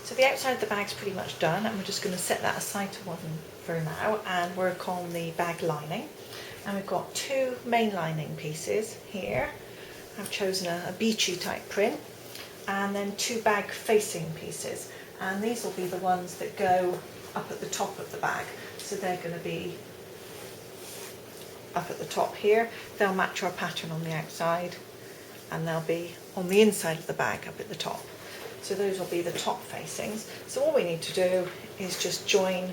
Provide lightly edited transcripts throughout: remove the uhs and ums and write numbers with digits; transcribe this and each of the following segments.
So the outside of the bag's pretty much done, and we're just going to set that aside to one for now and work on the bag lining. And we've got two main lining pieces here. I've chosen a beachy type print, and then two bag facing pieces, and these will be the ones that go up at the top of the bag. So they're going to be up at the top here. They'll match our pattern on the outside, and they'll be on the inside of the bag up at the top. So those will be the top facings. So all we need to do is just join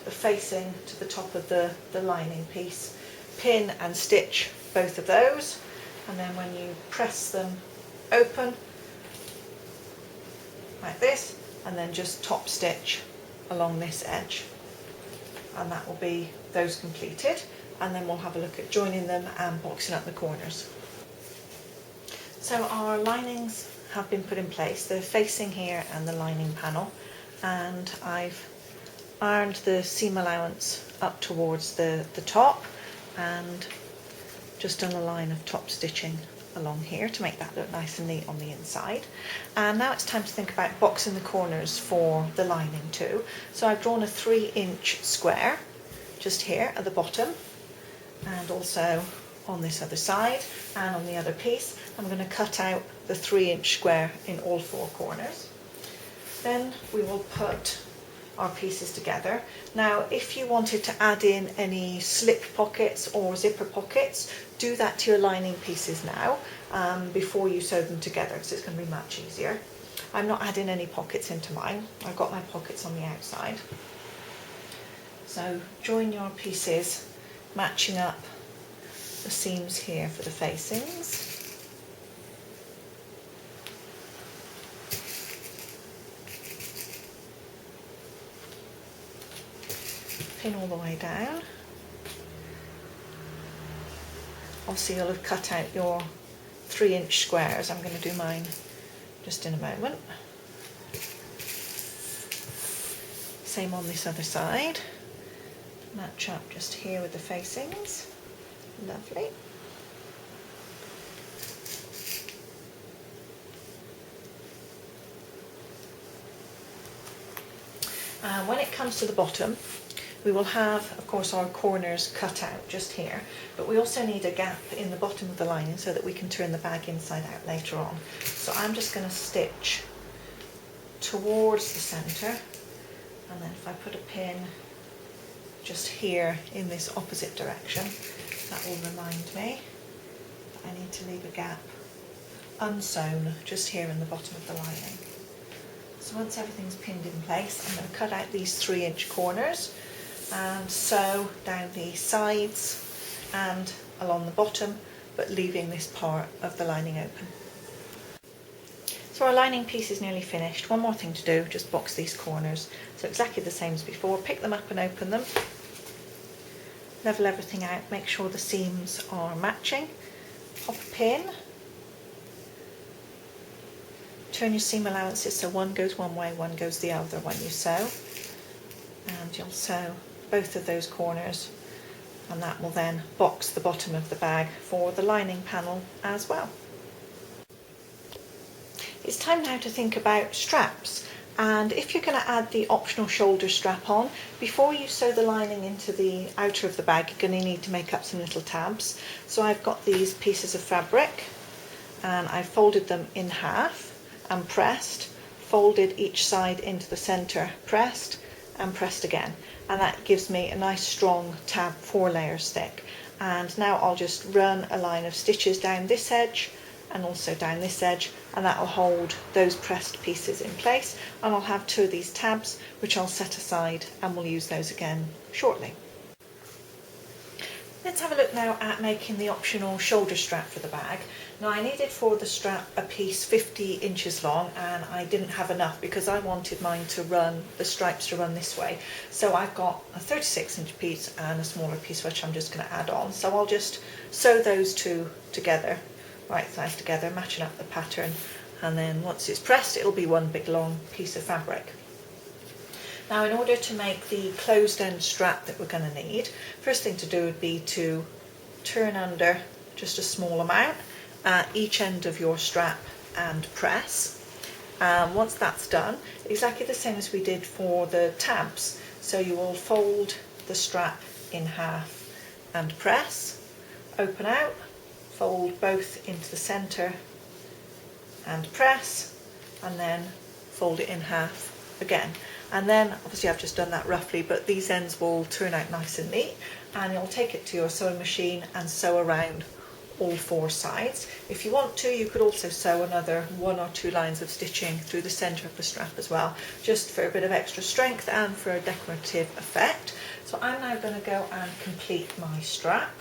the facing to the top of the lining piece, pin and stitch both of those, and then when you press them open like this, and then just top stitch along this edge, and that will be those completed. And then we'll have a look at joining them and boxing up the corners. So our linings have been put in place, the facing here and the lining panel, and I've ironed the seam allowance up towards the top and just done a line of top stitching along here to make that look nice and neat on the inside. And now it's time to think about boxing the corners for the lining too. So I've drawn a 3-inch square just here at the bottom, and also on this other side and on the other piece. I'm going to cut out the 3-inch square in all 4 corners. Then we will put our pieces together. Now if you wanted to add in any slip pockets or zipper pockets, do that to your lining pieces now before you sew them together, because it's going to be much easier. I'm not adding any pockets into mine. I've got my pockets on the outside. So join your pieces matching up the seams here for the facings. Pin all the way down. Obviously you'll have cut out your 3-inch squares. I'm going to do mine just in a moment. Same on this other side. Match up just here with the facings. Lovely. When it comes to the bottom, we will have, of course, our corners cut out just here, but we also need a gap in the bottom of the lining so that we can turn the bag inside out later on. So I'm just going to stitch towards the centre, and then if I put a pin just here in this opposite direction, that will remind me that I need to leave a gap unsewn just here in the bottom of the lining. So once everything's pinned in place, I'm going to cut out these 3-inch corners and sew down the sides and along the bottom, but leaving this part of the lining open. So our lining piece is nearly finished. One more thing to do, just box these corners. So exactly the same as before, pick them up and open them. Level everything out, make sure the seams are matching. Pop a pin. Turn your seam allowances so one goes one way, one goes the other when you sew. And you'll sew both of those corners, and that will then box the bottom of the bag for the lining panel as well. It's time now to think about straps, and if you're going to add the optional shoulder strap on, before you sew the lining into the outer of the bag, you're going to need to make up some little tabs. So I've got these pieces of fabric and I've folded them in half and pressed, folded each side into the centre, pressed and pressed again, and that gives me a nice strong tab 4 layers thick. And now I'll just run a line of stitches down this edge and also down this edge, and that will hold those pressed pieces in place, and I'll have 2 of these tabs which I'll set aside, and we'll use those again shortly. Let's have a look now at making the optional shoulder strap for the bag. Now I needed for the strap a piece 50 inches long, and I didn't have enough because I wanted mine to run, the stripes to run this way. So I've got a 36-inch piece and a smaller piece which I'm just going to add on. So I'll just sew those 2 together, right sides together, matching up the pattern, and then once it's pressed it'll be one big long piece of fabric. Now in order to make the closed end strap that we're going to need, first thing to do would be to turn under just a small amount at each end of your strap and press, Once that's done, exactly the same as we did for the tabs. So you will fold the strap in half and press, open out, fold both into the centre and press, and then fold it in half again. And then obviously I've just done that roughly, but these ends will turn out nice and neat, and you'll take it to your sewing machine and sew around all four sides. If you want to, you could also sew another 1 or 2 lines of stitching through the centre of the strap as well, just for a bit of extra strength and for a decorative effect. So I'm now going to go and complete my strap,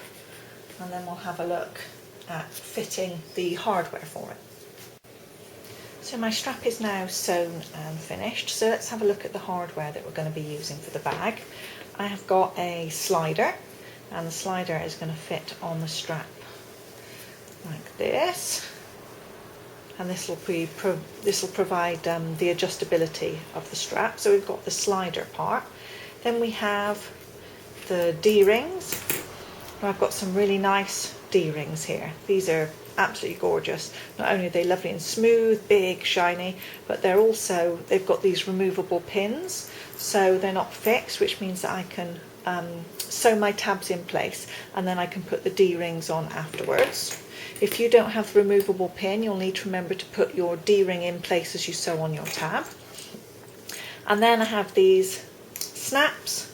and then we'll have a look at fitting the hardware for it. So my strap is now sewn and finished, so let's have a look at the hardware that we're going to be using for the bag. I have got a slider, and the slider is going to fit on the strap like this, and this will provide the adjustability of the strap. So we've got the slider part, then we have the D-rings. I've got some really nice D-rings here. These are absolutely gorgeous. Not only are they lovely and smooth, big, shiny, but they've got these removable pins, so they're not fixed, which means that I can sew my tabs in place, and then I can put the D-rings on afterwards. If you don't have the removable pin, you'll need to remember to put your D-ring in place as you sew on your tab. And then I have these snaps,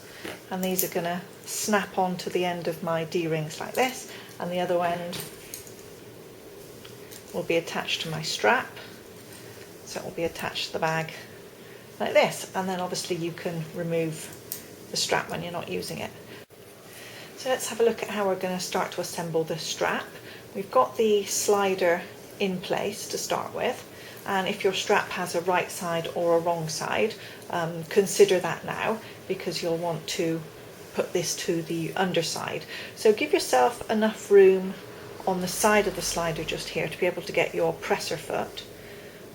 and these are going to snap onto the end of my D-rings like this, and the other end will be attached to my strap, so it will be attached to the bag like this, and then obviously you can remove the strap when you're not using it. So let's have a look at how we're going to start to assemble the strap. We've got the slider in place to start with, and if your strap has a right side or a wrong side, consider that now, because you'll want to put this to the underside. So give yourself enough room on the side of the slider just here to be able to get your presser foot.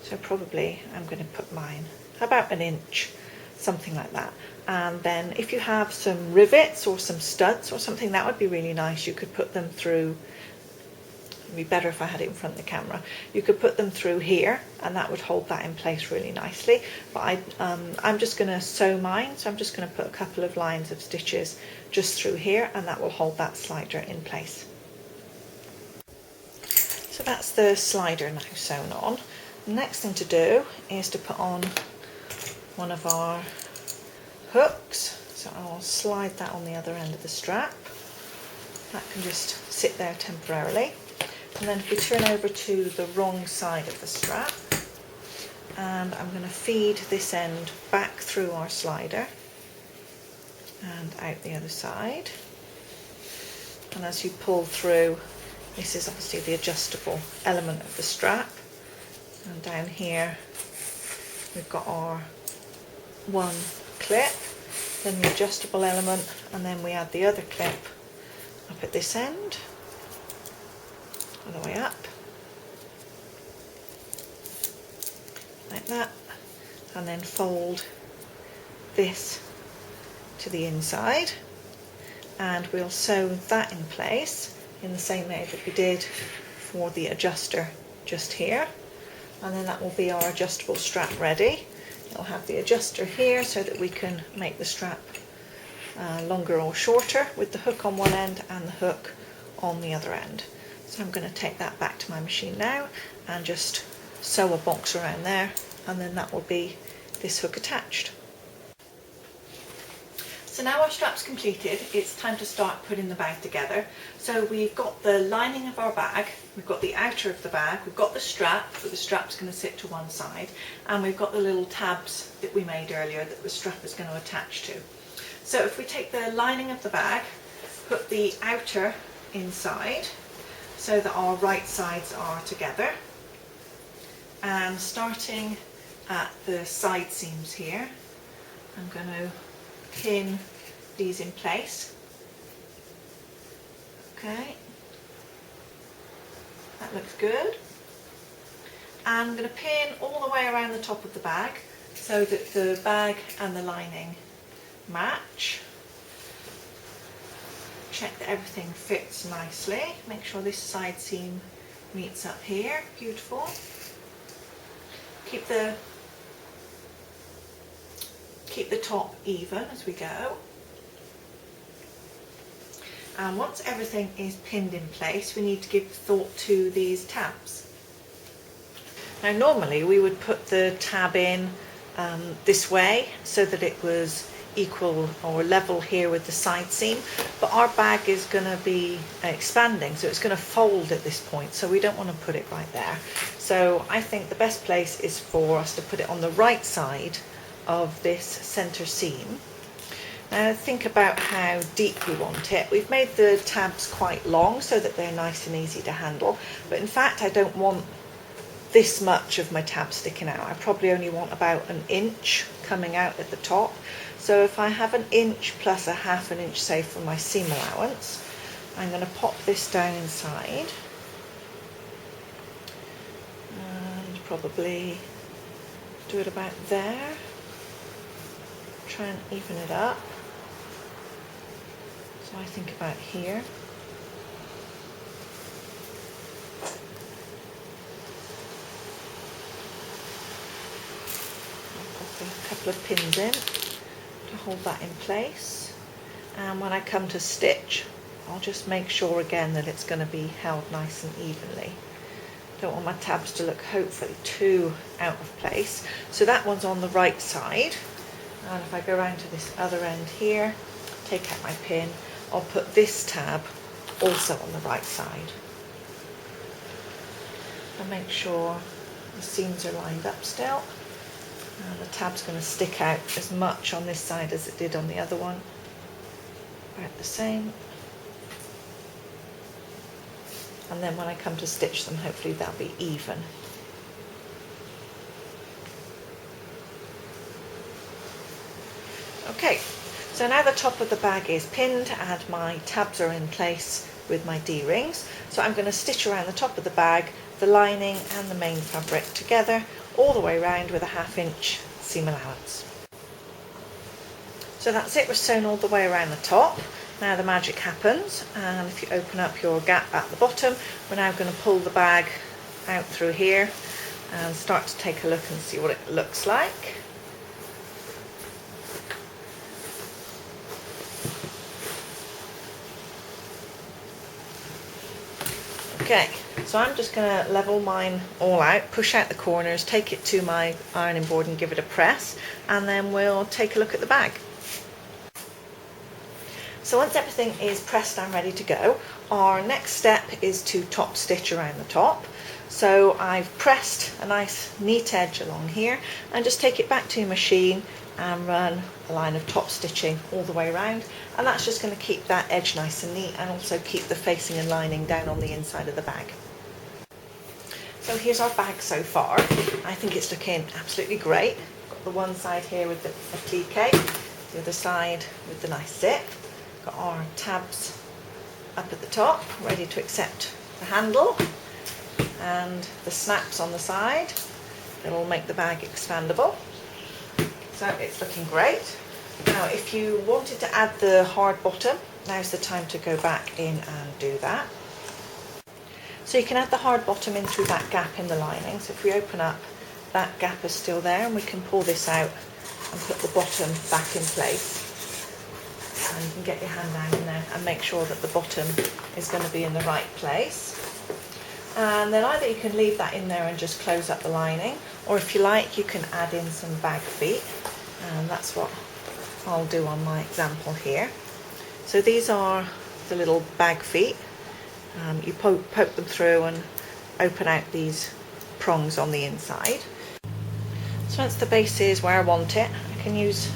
So probably I'm going to put mine about 1 inch, something like that. And then if you have some rivets or some studs or something, that would be really nice. You could put them through, it'd be better if I had it in front of the camera. You could put them through here, and that would hold that in place really nicely. But I'm just going to sew mine, so I'm just going to put a couple of lines of stitches just through here, and that will hold that slider in place. So that's the slider now sewn on. The next thing to do is to put on one of our hooks. So I'll slide that on the other end of the strap. That can just sit there temporarily. And then if we turn over to the wrong side of the strap, and I'm going to feed this end back through our slider and out the other side. And as you pull through, this is obviously the adjustable element of the strap, and down here we've got our one clip, then the adjustable element, and then we add the other clip up at this end, all the way up, like that, and then fold this to the inside, and we'll sew that in place in the same way that we did for the adjuster just here. And then that will be our adjustable strap ready. It'll have the adjuster here so that we can make the strap longer or shorter with the hook on one end and the hook on the other end. So I'm going to take that back to my machine now and just sew a box around there, and then that will be this hook attached. So now our strap's completed, it's time to start putting the bag together. So we've got the lining of our bag, we've got the outer of the bag, we've got the strap, but the strap's going to sit to one side, and we've got the little tabs that we made earlier that the strap is going to attach to. So if we take the lining of the bag, put the outer inside so that our right sides are together, and starting at the side seams here, I'm going to pin these in place. Okay, that looks good. And I'm going to pin all the way around the top of the bag so that the bag and the lining match. Check that everything fits nicely. Make sure this side seam meets up here. Beautiful. Keep the keep the top even as we go. And once everything is pinned in place, we need to give thought to these tabs. Now normally we would put the tab in this way so that it was equal or level here with the side seam, but our bag is going to be expanding, so it's going to fold at this point, so we don't want to put it right there. So I think the best place is for us to put it on the right side of this center seam. Now think about how deep we want it. We've made the tabs quite long so that they're nice and easy to handle, but in fact I don't want this much of my tab sticking out. I probably only want about an inch coming out at the top. So if I have an inch plus a half an inch, say, for my seam allowance, I'm going to pop this down inside and probably do it about there. Try and even it up. So I think about here. A couple of pins in to hold that in place, and when I come to stitch I'll just make sure again that it's going to be held nice and evenly. Don't want my tabs to look hopefully too out of place. So that one's on the right side, and if I go around to this other end here, take out my pin, I'll put this tab also on the right side and make sure the seams are lined up still. And the tab's going to stick out as much on this side as it did on the other one. About the same. And then when I come to stitch them, hopefully they'll be even. Okay, so now the top of the bag is pinned and my tabs are in place with my D-rings. So I'm going to stitch around the top of the bag, the lining and the main fabric together, all the way around with a ½ inch seam allowance. So that's it, we're sewn all the way around the top. Now the magic happens, and if you open up your gap at the bottom, we're now going to pull the bag out through here and start to take a look and see what it looks like. Okay, so I'm just going to level mine all out, push out the corners, take it to my ironing board and give it a press, and then we'll take a look at the bag. So once everything is pressed and ready to go, our next step is to top stitch around the top. So I've pressed a nice neat edge along here, and just take it back to your machine and run a line of top stitching all the way around, and that's just going to keep that edge nice and neat and also keep the facing and lining down on the inside of the bag. So here's our bag so far. I think it's looking absolutely great. Got the one side here with the applique, the other side with the nice zip. Got our tabs up at the top, ready to accept the handle, and the snaps on the side. It'll make the bag expandable. So it's looking great. Now if you wanted to add the hard bottom, now's the time to go back in and do that. So you can add the hard bottom in through that gap in the lining. So if we open up, that gap is still there, and we can pull this out and put the bottom back in place. And you can get your hand down in there and make sure that the bottom is going to be in the right place. And then either you can leave that in there and just close up the lining, or if you like you can add in some bag feet, and that's what I'll do on my example here. So these are the little bag feet. You poke them through and open out these prongs on the inside. So once the base is where I want it, I can use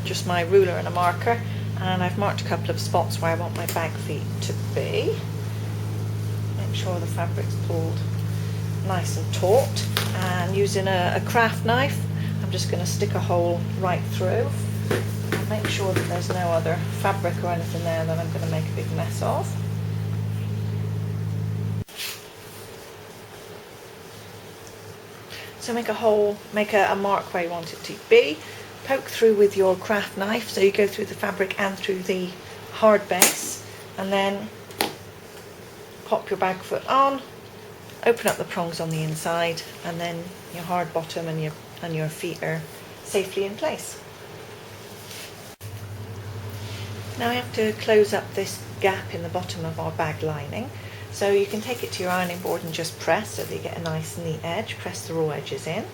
just my ruler and a marker, and I've marked a couple of spots where I want my bag feet to be. Make sure the fabric's pulled nice and taut, and using a craft knife I'm just going to stick a hole right through and make sure that there's no other fabric or anything there that I'm going to make a big mess of. So make a hole, make a mark where you want it to be, poke through with your craft knife, so you go through the fabric and through the hard base, and then pop your bag foot on, open up the prongs on the inside, and then your hard bottom and your feet are safely in place. Now we have to close up this gap in the bottom of our bag lining. So you can take it to your ironing board and just press so that you get a nice neat edge. Press the raw edges in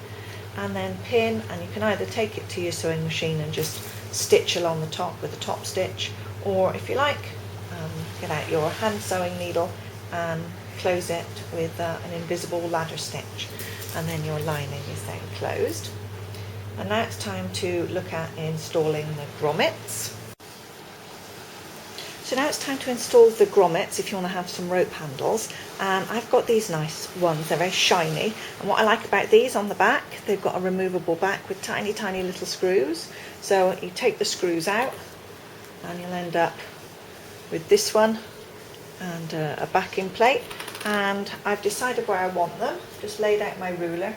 and then pin, and you can either take it to your sewing machine and just stitch along the top with a top stitch, or if you like, get out your hand sewing needle and close it with an invisible ladder stitch, and then your lining is then closed. And now it's time to look at installing the grommets. So now it's time to install the grommets if you want to have some rope handles. And I've got these nice ones, they're very shiny. And what I like about these on the back, they've got a removable back with tiny, tiny little screws. So you take the screws out and you'll end up with this one and a backing plate. And I've decided where I want them. Just laid out my ruler,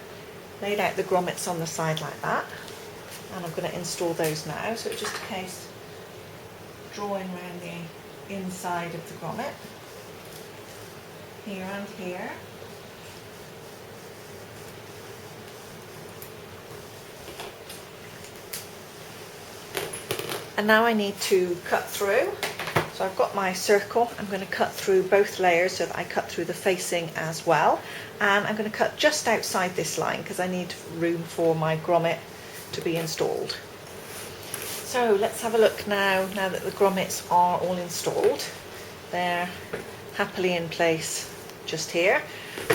laid out the grommets on the side like that. And I'm going to install those now. So it's just a case drawing around the inside of the grommet, here and here. And now I need to cut through. So I've got my circle. I'm going to cut through both layers so that I cut through the facing as well. And I'm going to cut just outside this line because I need room for my grommet to be installed. So let's have a look now that the grommets are all installed. They're happily in place just here.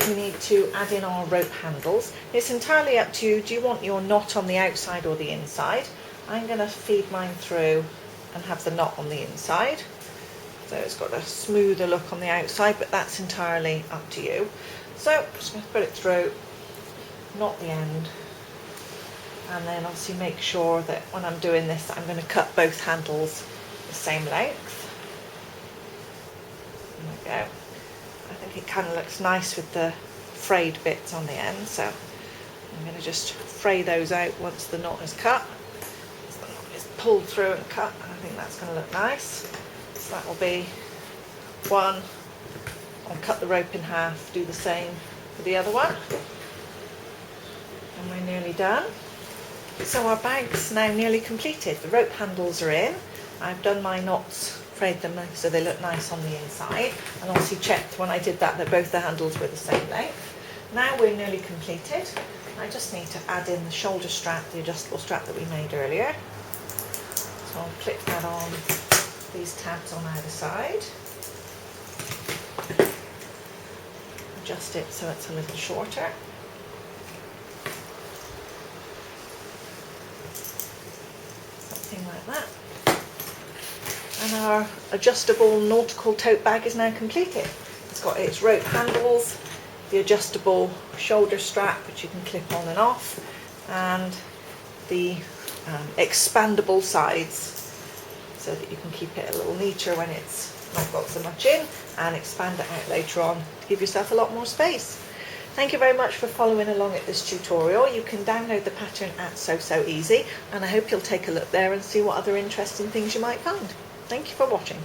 We need to add in our rope handles. It's entirely up to you. Do you want your knot on the outside or the inside? I'm going to feed mine through and have the knot on the inside. So it's got a smoother look on the outside, but that's entirely up to you. So I'm just going to put it through, knot the end, and then obviously make sure that when I'm doing this, I'm going to cut both handles the same length. There we go. I think it kind of looks nice with the frayed bits on the end, so I'm going to just fray those out once the knot is cut. So the knot is pulled through and cut, and I think that's going to look nice. So that will be one. I'll cut the rope in half, do the same for the other one. And we're nearly done. So our bag's now nearly completed. The rope handles are in. I've done my knots, frayed them so they look nice on the inside, and obviously checked when I did that both the handles were the same length. Now we're nearly completed. I just need to add in the shoulder strap, the adjustable strap that we made earlier. So I'll clip that on these tabs on either side. Adjust it so it's a little shorter. Something like that. And our adjustable nautical tote bag is now completed. It's got its rope handles, the adjustable shoulder strap which you can clip on and off, and the expandable sides so that you can keep it a little neater when it's not got so much in, and expand it out later on to give yourself a lot more space. Thank you very much for following along at this tutorial. You can download the pattern at So Easy, and I hope you'll take a look there and see what other interesting things you might find. Thank you for watching.